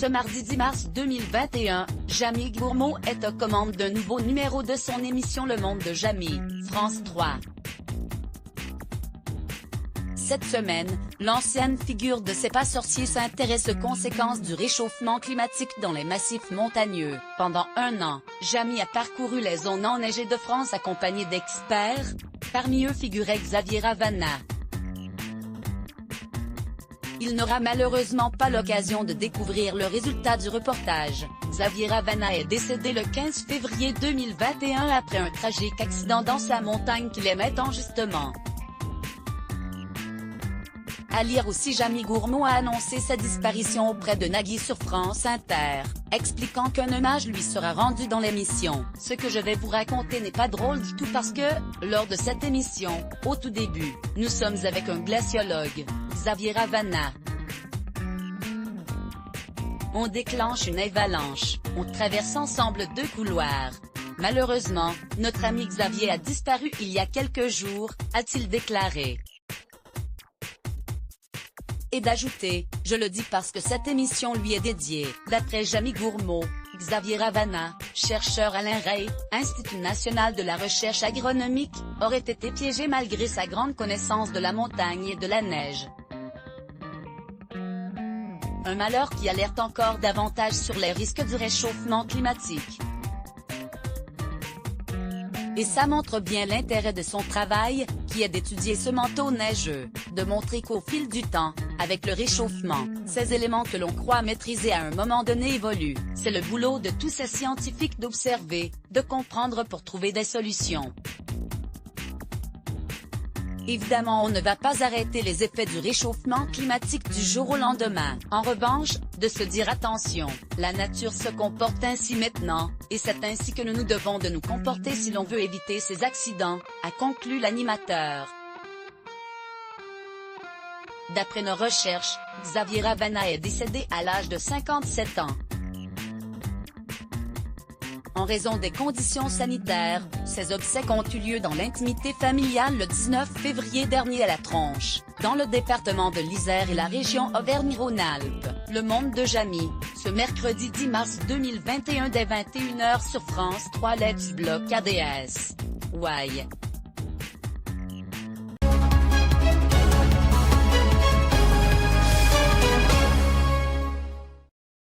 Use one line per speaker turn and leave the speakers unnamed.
Ce mardi 10 mars 2021, Jamie Gourmaud est aux commandes d'un nouveau numéro de son émission Le Monde de Jamie, France 3. Cette semaine, l'ancienne figure de C'est pas sorcier s'intéresse aux conséquences du réchauffement climatique dans les massifs montagneux. Pendant un an, Jamie a parcouru les zones enneigées de France accompagné d'experts. Parmi eux figurait Xavier Ravana. Il n'aura malheureusement pas l'occasion de découvrir le résultat du reportage. Xavier Ravana est décédé le 15 février 2021 après un tragique accident dans sa montagne qu'il aimait tant justement. À lire aussi, Jamie Gourmaud a annoncé sa disparition auprès de Nagui sur France Inter, expliquant qu'un hommage lui sera rendu dans l'émission. Ce que je vais vous raconter n'est pas drôle du tout parce que, lors de cette émission, au tout début, nous sommes avec un glaciologue, Xavier Ravana. On déclenche une avalanche, on traverse ensemble 2 couloirs. Malheureusement, notre ami Xavier a disparu il y a quelques jours, a-t-il déclaré. Et d'ajouter, je le dis parce que cette émission lui est dédiée. D'après Jamie Gourmaud, Xavier Ravana, chercheur à l'INRAE, Institut national de la recherche agronomique, aurait été piégé malgré sa grande connaissance de la montagne et de la neige. Un malheur qui alerte encore davantage sur les risques du réchauffement climatique. Et ça montre bien l'intérêt de son travail, qui est d'étudier ce manteau neigeux, de montrer qu'au fil du temps, avec le réchauffement, ces éléments que l'on croit maîtriser à un moment donné évoluent. C'est le boulot de tous ces scientifiques d'observer, de comprendre pour trouver des solutions. Évidemment, on ne va pas arrêter les effets du réchauffement climatique du jour au lendemain. En revanche, de se dire attention, la nature se comporte ainsi maintenant, et c'est ainsi que nous devons de nous comporter si l'on veut éviter ces accidents, a conclu l'animateur. D'après nos recherches, Xavier Ravana est décédé à l'âge de 57 ans. En raison des conditions sanitaires, ses obsèques ont eu lieu dans l'intimité familiale le 19 février dernier à La Tronche, dans le département de l'Isère et la région Auvergne-Rhône-Alpes. Le Monde de Jamie, ce mercredi 10 mars 2021 dès 21h sur France 3 Let's Block ADS. Ouais.